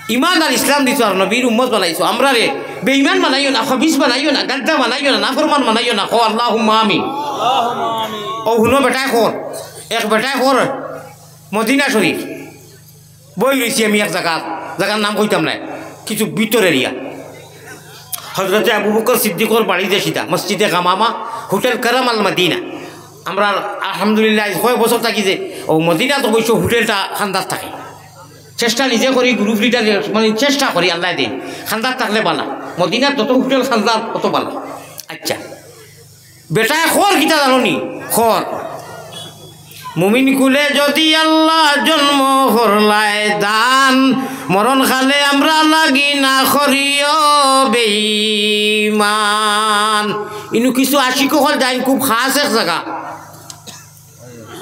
ইমান আর ইসলাম দিছো আর নবীর উম্মত বানাইছো আমরা রে বেঈমান বানাইও না খবিস বানাইও না গাদ্দা বানাইও না নাফরমান বানাইও না কো আল্লাহুম্মা আমিন ও হুনো বেটায় খোর এক বেটায় খোর মদিনা শরীফ বই রয়েছি আমি এক জায়গার নাম কইতাম না কিছু ভিতর এরিয়া হজরতে আবু বকর সিদ্দিকর বাড়িতে সিধা মসজিদে গামামা হোটেল কারাম আল মদিনা আমরা আলহামদুলিল্লাহ কয়েক বছর থাকি যে ও মদিনা তো অবশ্য হোটেলটা খান্দার থাকে চেষ্টা নিজে করি গ্রুপ লিডার মানে চেষ্টা করি আল্লাহ দিন খান্দার থাকলে বালা মদিনার যত হোটেল খান্দার তত বালা আচ্ছা বেটায় খর কিতা জানি খর মুমিন কুলে যদি আল্লাহ জন্ম করলায় দান মরণ খালে আমরা লাগি না করিও বেঈমান ইনু কিছু আশিক হল যাই খুব খাস এক জায়গা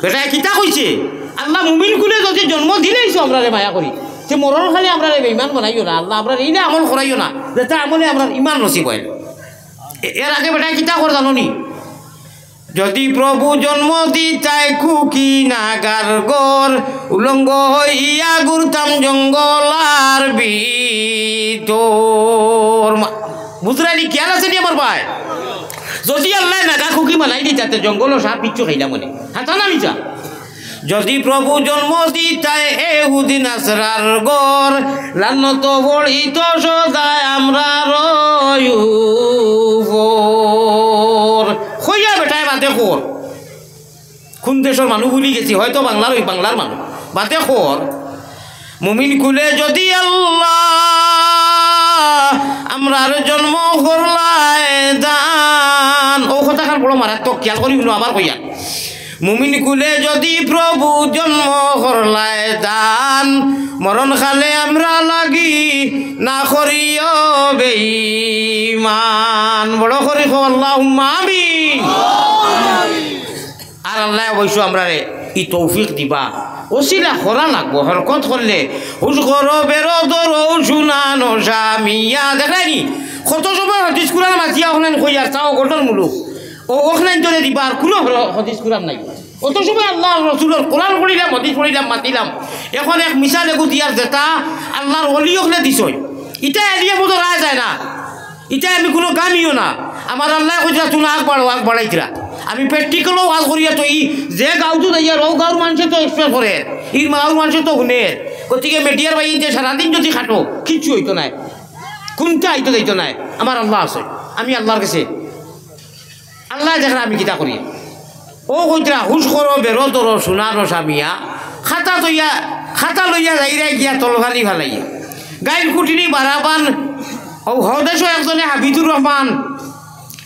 বেটায় কিতা কইছে আল্লাহ মুমিন কুলে যদি জন্ম দিলেইছো আমরা রে মায়া করি সে মরণ খালে আমরা রে বেঈমান বানাইও না আল্লাহ আমরা এই না আমল করাইও না যেটা আমলে আমরা ইমান নসিব হয় এর আগে বেটায় কিতা কর জানো নি যদি প্রভু জন্ম দিতাই কুকি নাগার গর উলঙ্গ হইয়া ঘুরতাম জঙ্গল আর ভিতর বুঝরানি খেয়াল আছে নি আমার ভাই যদি আল্লাহ নাগা খুকি মালাই দিতাতে জঙ্গল সাপ পিচ্ছু খাইলাম মনে হাতা না মিছা যদি প্রভু জন্ম দিতাই এহুদি নাসরার গর লানত বড়িত সদায় আমরা রয়ুবর হইয়া বেটায় বাদে খোর কোন দেশের মানুষ ভুলি গেছি হয়তো বাংলার ওই বাংলার মানুষ বাদে খোর মুমিন কুলে যদি আল্লাহ আমরার জন্ম করলায় দান ও কথা খান বড় মারাত্মক খেয়াল করি আবার কইয়া মুমিন কুলে যদি প্রভু জন্ম করলায় দান মরণ খালে আমরা লাগি না করিও বেঈমান বড় করি কো আল্লাহুম্মা আমিন আর আল্লাহ অবশ্য আমরা রে ই তৌফিক দিবা ওসিলা করা লাগবো হরকত করলে হুস করো বেরো ধরো শুনানো স্বামিয়া দেখায়নি কত সময় হদিস কুরান মাতিয়া হলেন কইয়ার চাও গঠন মুলুক ও ওখানে চলে দিবা আর কোনো হদিস কুরান নাই অত সময় আল্লাহ রসুলের কোরআন পড়িলাম হদিস পড়িলাম মাতিলাম এখন এক মিশা লেগু দিয়ার যেটা আল্লাহর অলি ওখানে দিছই ইটা এরিয়া বোধ রায় যায় না ইটা আমি কোনো কামিও না আমার আল্লাহ কইরা তুমি আগ বাড়াইছিলা আমি প্র্যাকটিক্যালও ওয়াজ করিয়া তো ই যে গাঁওতো যাইয়া রৌ গাঁওর মানুষে তো এক্সপ্রেস করে ইর মাওর মানুষে তো শুনে গতিকে মিডিয়ার বাইন যে সারাদিন যদি খাটো কিচ্ছু হইতো নাই কোনটা হইতো যাইতো নাই আমার আল্লাহ আছে আমি আল্লাহর কাছে আল্লাহ দেখা আমি কিতা করি ও কইতরা হুশ করো বেরো তোর সোনার স্বামীয়া খাতা লইয়া যাইরাই গিয়া তলভারি ভালাইয়া গাইল কুটিনি বারাবান ও হদেশ একজনে হাবিদুর রহমান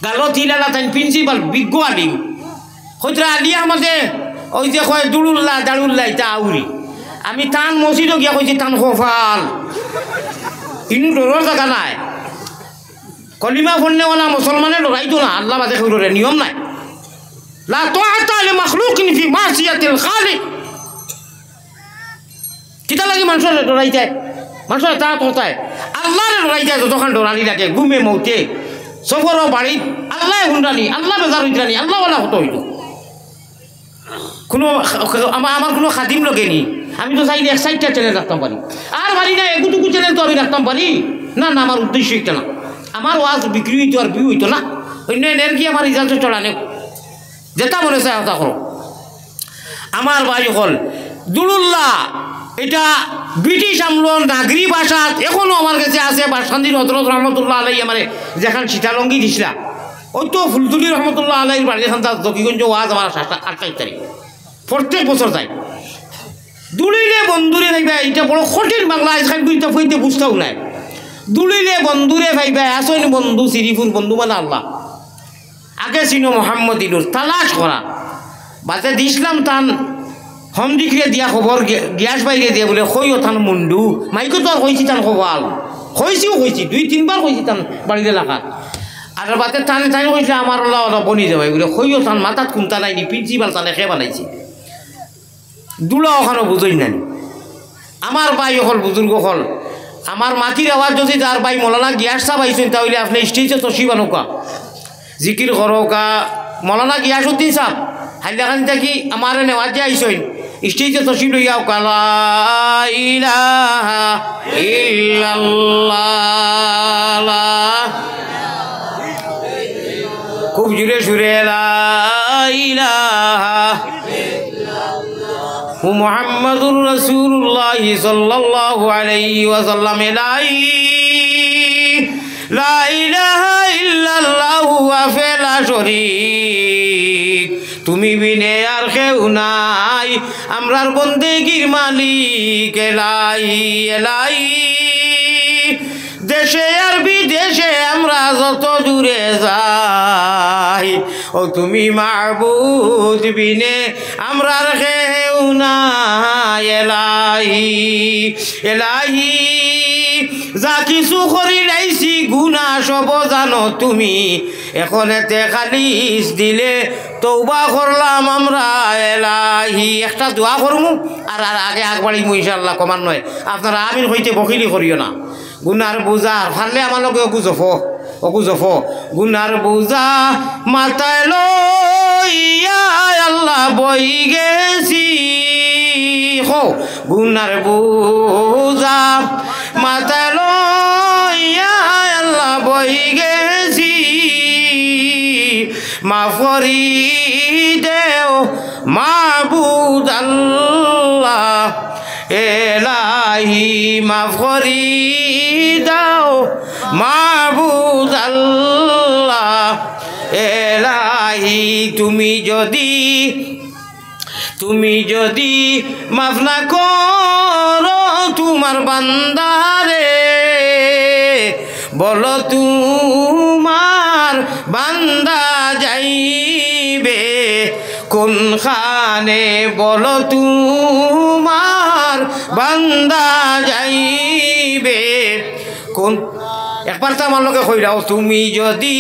গালো তিলালা তাই প্রিন্সিপাল বিজ্ঞ আলিম কইতরা আলিয়া আমাদের ওই যে কয় দাড়ুল্লাহ এটা আউরি আমি টান মসজিদও গিয়া কইছি টান খোফাল ইনু ডোর জায়গা নাই কলিমা ফন্নেওয়ালা মুসলমানের লড়াইতো না আল্লাহ বাদে কইরে নিয়ম নাই লা তাআতা লি মাখলুকিন ফি মাসিয়াতিল খালিক কিতা লাগি মানুষের ডরাইতে মানুষের তা কোথায় আল্লাহর ডরাইতে যতক্ষণ ডরানি লাগে ঘুমে মৌতে সফর বাড়ি আল্লাহ হুন্ডানি আল্লাহ বেজার হইতানি আল্লাহওয়ালা হতো হইতো কোনো আমার কোনো খাদিম লগেনি আমি তো চাইলে 160টা চ্যানেল রাখতাম পারি, আর পারি না এগুটুকু চ্যানেল তো আমি রাখতাম পারি না। না, আমার উদ্দেশ্য এটা না, আমার ওয়াজ বিক্রি হইতো আর ভিউ হইতো না, অন্য এনার্জি আমার রিজাল্টে চড়ানে যেটা মনে চায় ওটা করো। আমার ভাই হল দুরুল্লাহ, এটা ব্রিটিশ আমল নাগরি ভাষা এখনও আমার কাছে আছে। বাসখান্দির হজরত রহমতুল্লাহ আলাই আমার যেখান সীতালঙ্গি দিছিলা, ওই তো ফুলতুলি রহমতুল্লাহ আলাইর বাড়ি এখান তার দকিগঞ্জ ওয়াজ আমার 28 তারিখ প্রত্যেক বছর যায়। দুলিলে বন্ধুরে ভাইবা, এটা বড় কঠিন বাংলা আজকাল দুইটা ফইতে বুঝতেও নাই। দুলিলে বন্ধুরে ভাইবা, আসেন বন্ধু সিরিফুর বন্ধু মানে আল্লাহ। আগে ছিল মোহাম্মদ ইনুর তালাশ করা বাতে দিসলাম তান হমদিকে দিয়া খবর গ্যাস বাইরে দিয়ে বলে কইও তান মুন্ডু মাইকে তো আর কইছি তান খবর কইছি 2-3 বার কইছি তান বাড়িতে লেখা। আর বাতে টানে টানে কইছে আমার ওলা বনি যাবে বলে কইও তান মাথাত কুন্তা নাইনি, প্রিন্সিপাল তানে খে বানাইছে। দুলা ওখানে বুঝই নাই। আমার ভাই হল বুজুর্গ হল, আমার মাটির আওয়াজ যদি যার ভাই মৌলানা গিয়াস সাহেব আইছেন তাহলে আপনি স্টেজে তসিবা নৌকা জিকির করোকা। মৌলানা গিয়াসউদ্দিন সাহেব হাইলাখান থাকি আমার নেওয়াজে আইসেন স্টেজে তসি লইয়াও কালা ইলাহা ইল্লাল্লাহ, খুব জুড়ে সুরে লা ইলাহা মুহাম্মাদুর রাসূলুল্লাহ সাল্লাল্লাহু আলাইহি ওয়াসাল্লাম, লা ইলাহা ইল্লাল্লাহু ওয়াহদাহু লা শরীক, তুমি বিনে আর কেউ নাই, আমরার বন্দেগীর মালিক এলাহি এলাহি। দেশে আর বিদেশে আমরা যত দূরে যাই, ও তুমি মাবুদ বিনে আমরার কেউ নাই এলাহি এলাহি। যা কিছু করি লাইছি গুনাহ সব জানো তুমি, এখন এতে খালিস দিলে তওবা করলাম আমরা এলাহি। একটা দোয়া করমু আর আগে আগবাড়িমু ইনশাআল্লাহ, কমান নয়। আপনারা আমিন হইতে বকিলি করিও না। গুনার বুঝা ফারলে আমার লগে অকুজফ গুনার বুঝা মাথায় লইয়া আল্লাহ বই গেছি, গুনার বুঝা মাথায় লইয়া আল্লাহ বই গেছি, মাফ করি দেও মাবুদ আল্লাহ এলাহি, মাফ করি দাও মাবুদ আল্লাহ এলাহি। তুমি যদি মাফ না করো তোমার বান্দারে, বলো তোমার বান্দা যাইবে কোনখানে, বলো তোমার বান্দা যাইবে কোন। একবার তো আমার লোকে কইরাও, তুমি যদি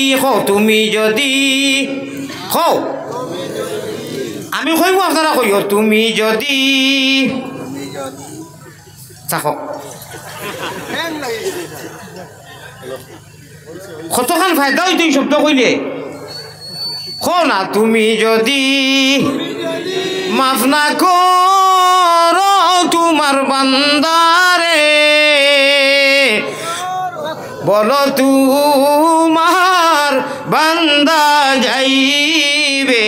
আমি কইব আপনারা কইও, তুমি যদি থাকো কতখান ফায়দা হইতো এই শব্দ কইলে। না, তুমি যদি মাফ না করো তোমার বান্দারে, বলো তোমার বান্দা যাইবে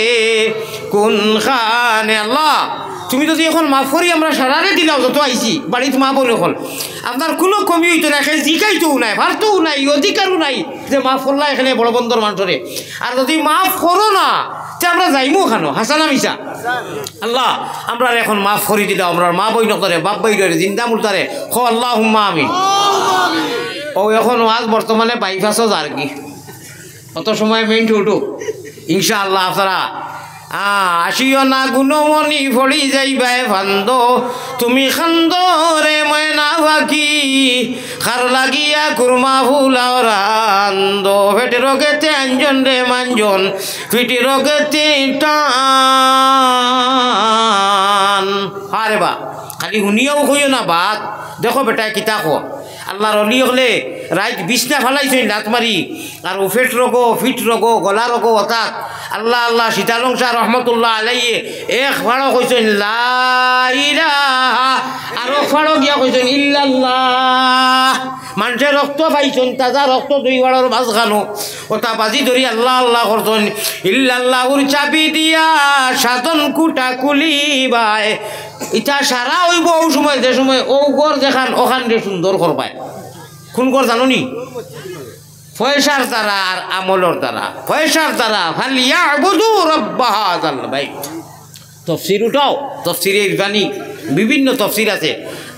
কোনখানে। আল্লাহ তুমি যদি এখন মাফ করি আমরা সারারে দিলাও, যত আইছি বাড়িতে মা বলে হল আপনার কোনো কমি হইতো না, এখানে জিকাইতেও নাই, ভারতেও নাই, অধিকারও নাই যে মাফ করলা এখানে বড় বন্দর মানুষরে। আর যদি মাফ করো না তে আমরা যাইমু খানো হাসানা মিশা। আল্লাহ আমরা এখন মাফ করি দিলাম, আমরা মা বই নকরে বাপ বই ধরে জিন্দা মুলতারে খো আল্লাহুম্মা আমিন। ও এখন আজ বর্তমানে বাইপাসও আর কি কত সময় মেইন উঠুক ইনশাআল্লাহ। আপনারা আসিও না গুণমণি ফড়ি যাইবাই ফান্দ, তুমি খান্দ রে ময়না বাকি, খার লাগিয়া কুরমা ফুলাও রান্দ, ফেটে রগেতে আঞ্জন রে মাঞ্জন, ফিটি রগেতে টান। আরে বা খালি শুনিয়াও কইও না বাত, দেখো বেটায় কিতা কো আল্লাহর অলি হলে রাইত বিছনা ফেলাইছেন লাত মারি আর উফেট রোগো ফিট রোগো গলা রোগো অর্থাৎ আল্লাহ আল্লাহ সীতালং শাহ রহমতুল্লাহ আলাইয়ে এক ফাড়ো কইছেন লা ইলাহা আর এক ফাড়ো গিয়া কইছেন ইল্লাল্লাহ মানুষের রক্ত পাইছেন তাজা রক্ত দুই বাড়ার বাস খানো ওটা বাজি ধরি আল্লাহ আল্লাহ করছেন ইল্লাল্লাহুর চাবি দিয়া সাধন কুটা কুলিবায় ইটা সারা হইব ও সময় যে সময় ও গর দেখান ওখান দিয়ে সুন্দর করবায় কোন গর জানো নি পয়সার দ্বারা আর আমলের দ্বারা পয়সার দ্বারা ফালিয়াবুদু রাব্ব হাযাল বাইত তফসির উঠাও তফসিরে ইরফানি বিভিন্ন তফসির আছে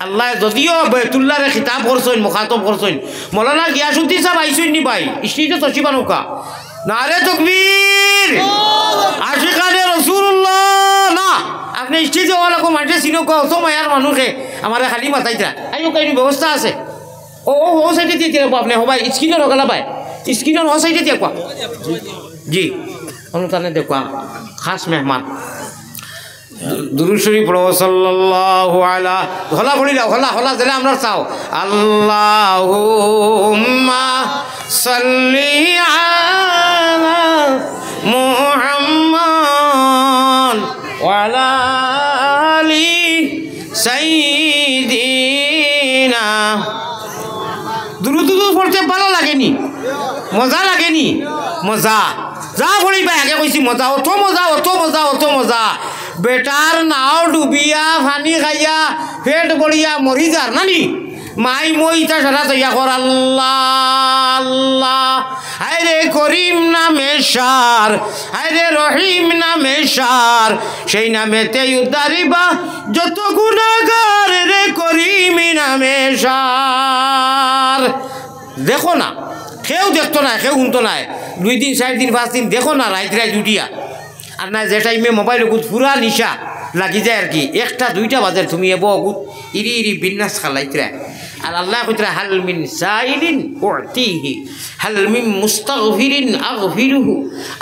আল্লাহ যদিও বেতুল্লাহরে খিতাব করছেন মুখাতব করছেন মৌলানা গিয়াসউদ্দিন সাহেব আইছেন নি ভাই স্টেজে তসিবা নৌকা নারে তাকবীর আশিকানে রাসূলুল্লাহ না আপনি স্টেজে ওলা কো মাঠে চিনো কো তো মায়ার মানুষে আমার খালি মাথাইতা আইও কাইনি ব্যবস্থা আছে ও ও সাইডে দিয়ে আপনি হবাই স্ক্রিনের ওগলা ভাই স্ক্রিনের ও সাইডে দিয়ে কোয়া জি অনুতানে দেখুয়া খাস মেহমান দুরূদ শরীফ পড়ো সাল্লাল্লাহু আলা হলা পড়ি দাও হলা হলা দিলে আমরা চাও আল্লাহুম্মা সাল্লি আলা মুহাম্মাদ ওয়া আলা আলি সাইয়্যিদিনা দুরূদ পড়তে ভালো লাগেনি মজা লাগেনি মজা যা পড়িবা আগে কইছি মজা অত মজা অত মজা অত মজা বেটার নাও ডুবিয়া পানি খাইয়া পেট বড়িয়া মরি যার নানি মাই মই তা সারা তৈয়া কর আল্লাহ আল্লাহ হায়রে করিম নামে সার হায়রে রহিম নামে সার সেই নামেতে উদ্ধারিবা যত গুনাহগার রে করিম নামে সার দেখো না কেউ দেখতো না কেউ শুনতো না 2 দিন 4 দিন 5 দিন দেখো না রাইত রাইত উঠিয়া আর না যে টাইমে মোবাইল পুরা নিশা লাগি যায় আর কি 1টা 2টা বাজে তুমি এবো ইরি ইরি বিন্যাস খালাইতরা আর আল্লাহ কইতরা হাল মিন সাইলিন উতিহি হাল মিন মুস্তাগফিরিন আগফিরুহু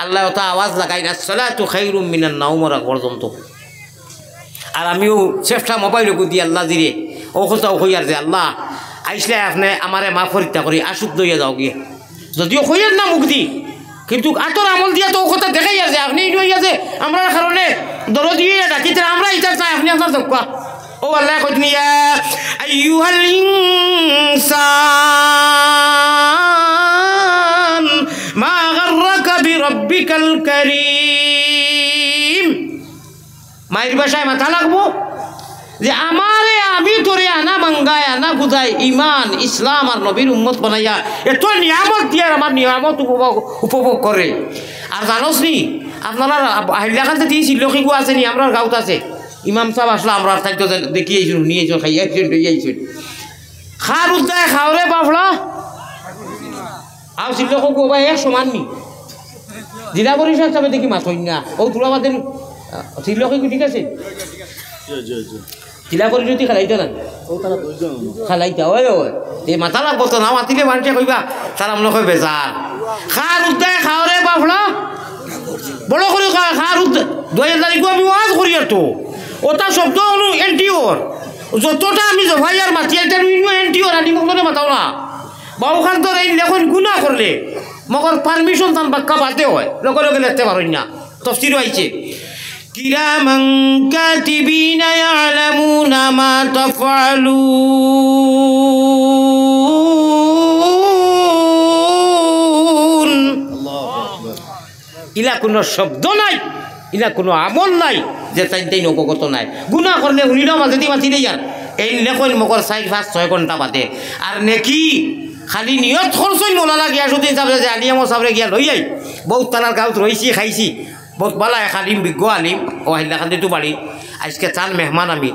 আল্লাহ তা আওয়াজ লাগাইনা সালাতু খায়রুম মিনান নাওম রা পর্যন্ত আর আমিও চেষ্টা মোবাইল দি আল্লাহ দিরে ও কথা কইয়ার যে আল্লাহ আইসলে আপনি আমারে মাফ করিতা করি আসুক দইয়া যাও গিয়ে যদিও কইয়ার না মুক্তি কিন্তু আতর আমল দিয়া তো ও কথা দেখাই আছে আপনি ইয়ে আছে আমরা কারণে দরদ দিয়ে ডাকিতে আমরা ইচ্ছা চাই আপনি আপনার দক্কা ও আল্লাহ কইনি ইয়া আইয়ুহাল ইনসান মা গাররাকা বিরাব্বিকাল কারীম মায়ের ভাষায় মাথা লাগবো যে আমারে আমি তোরে আনা মাঙ্গায় আনা বুঝাই ইমান ইসলাম আর নবীর উম্মত বানাইয়া এত নিয়ামত দিয়ে আমার নিয়ামত উপভোগ করে আর জানোস নি আপনারা হাইলাকান্তে দিয়েছিল লক্ষ্মী আছে নি আমরা গাঁত আছে ইমাম সাহেব আসলে আমরা তাই তো দেখিয়েছিল নিয়েছিল খাইয়াছিল লইয়াইছিল খার উদ্দায় খাওয়ারে বাফলা আর শিল্লক গোবা এক সমান নি জেলা পরিষদ হিসাবে দেখি মাছ হই না ও তুলাবাদের শিল্লকী ঠিক আছে জেলা পরিষদ খেলাইতে না খেলাইতে হয় এই মাথা লাগবো তো না মাতিলে মানুষে কইবা তার আমরা কই বেজার খার উদ্দায় খাওয়ারে বাফলা বড় করে খার উদ্দায় 2000 আমি ওয়াজ করি আর তো ওটা শব্দ হলো এনটিওর যতটা আমি জভাইয়ার মাতি এটা এনটিওর আনি মোক মাতাও না বাবুখান তোর এই লেখন গুণা করলে মগর পারমিশন তান বাক্কা বাদে হয় লগে লগে লিখতে পারই না তফসিরও আইছে কিরামান কাতিবিনা ইয়ালামুনা মা তাফআলুন ইলা কোনো শব্দ নাই ইলা কোনো আমল নাই যে তাই অবগত নাই গুণা করলে উনিও মাঝে দিয়ে মাতি যান এই লেখন মগর 4-5-6 ঘন্টা বাদে আর নেকি খালি নিয়ত খরচই মোলালা গিয়াসুদ্দিন সাহেব যে আলিয়াম সাহেবরে গিয়া লই যাই বহুত তালার গাঁত রইছি খাইছি বহুত বালা খালিম বিজ্ঞ আলিম ও হাইলাকান্দি তো বাড়ি আজকে চান মেহমান আমি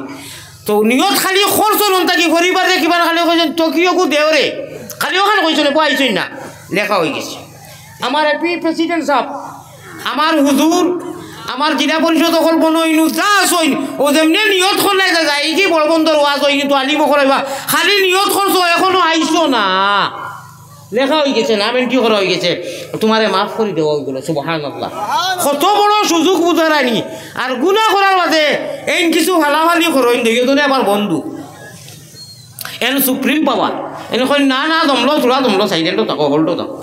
তো নিয়ত খালি খরচ নন থাকি পরিবারে কিবা খালি কইছেন টকিওকু দেওরে খালি ওখানে কইছেন পাইছেন না লেখা হয়ে গেছে আমার এপি প্রেসিডেন্ট সাহেব আমার হুজুর আমার জেলা পরিষদ অকল বনইনু যা আসইন ও যেমনি নিয়ত করলে যায় এই কি বড় বন্দর ওয়াজ হয় কিন্তু আলিম করাইবা খালি নিয়ত করছো এখনো আইসো না লেখা হয়ে গেছে নাম এন্ট্রি করা হয়ে গেছে তোমারে মাফ করে দেওয়া ওইগুলো সুবহানাল্লাহ কত বড় সুযোগ বুঝারানি আর গুনাহ করার মাঝে এই কিছু হালাহালি করইন দুইজনে আবার বন্ধু এন সুপ্রিম পাওয়ার এনে কই না না দমলো তোরা দমলো সাইলেন্টও থাকো হোল্ডও থাকো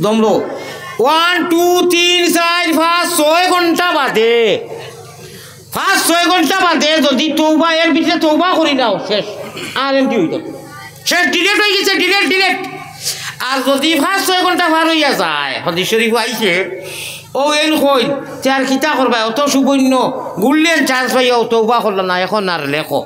দমলো 1 2 3 4 5 6 ঘন্টা বাদে 5-6 ঘন্টা বাদে যদি তৌবা এর ভিতরে তৌবা করি নাও শেষ আর এমটি হইত শেষ ডিলেট হয়ে গেছে ডিলেট আর যদি 5-6 ঘন্টা পার হইয়া যায় হদিস শরীফ আইছে ও এন কই চার খিতা করবা অত সুবর্ণ গুললেন চান্স পাইয়াও তৌবা করল না এখন আর লেখো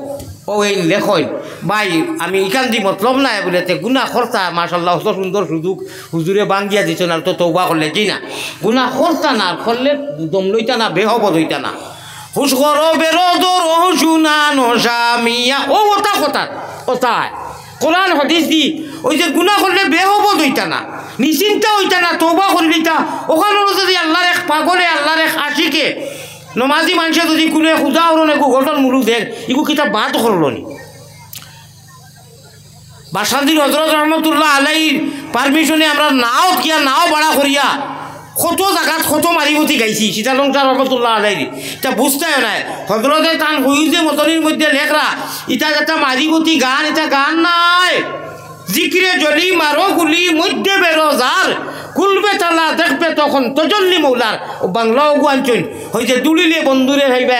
ও এই লেখই ভাই আমি ইকান দি মতলব নাই বলে গুণা খরচা মাশাল্লাহ অত সুন্দর সুযোগ হুজুরে বাঙ্গিয়া দিছ না তো তৌবা করলে কি না গুণা খরচা না করলে দম লইতা না বেহবদ হইতা না হুশ করো বেরোদর ও শুনানো স্বামিয়া ও ওটা কোথায় কোরআন হাদিস দি ওই যে গুণা করলে বেহবদ হইতা না নিশ্চিন্তা হইতা না তৌবা করলিতা ওখানে যদি আল্লাহর এক পাগলে আল্লাহর এক আশিকে নমাজি মানুষে যদি কোনো খুদা হল না ঘটন মুলুক দেখ ইগু কিতা বাদ করল নি বাসান্দির হজরত রহমতুল্লাহ আলাইর পারমিশনে আমরা নাও কিয়া নাও ভাড়া করিয়া কত জায়গাত কত মারিমতি গাইছি সীতালঙ্কার রহমতুল্লাহ আলাইর এটা বুঝতে নাই হজরতে তান হুইজে মতনির মধ্যে লেখরা এটা যেটা মারিমতি গান এটা গান নাই জিকিরে জলি মারো গুলি মধ্যে বেরোজার কুলবে তালা দেখবে তখন তজল্লি মৌলার ও বাংলাও গুয়াঞ্চন হয়েছে দুলিলে বন্ধুরে ভাইবে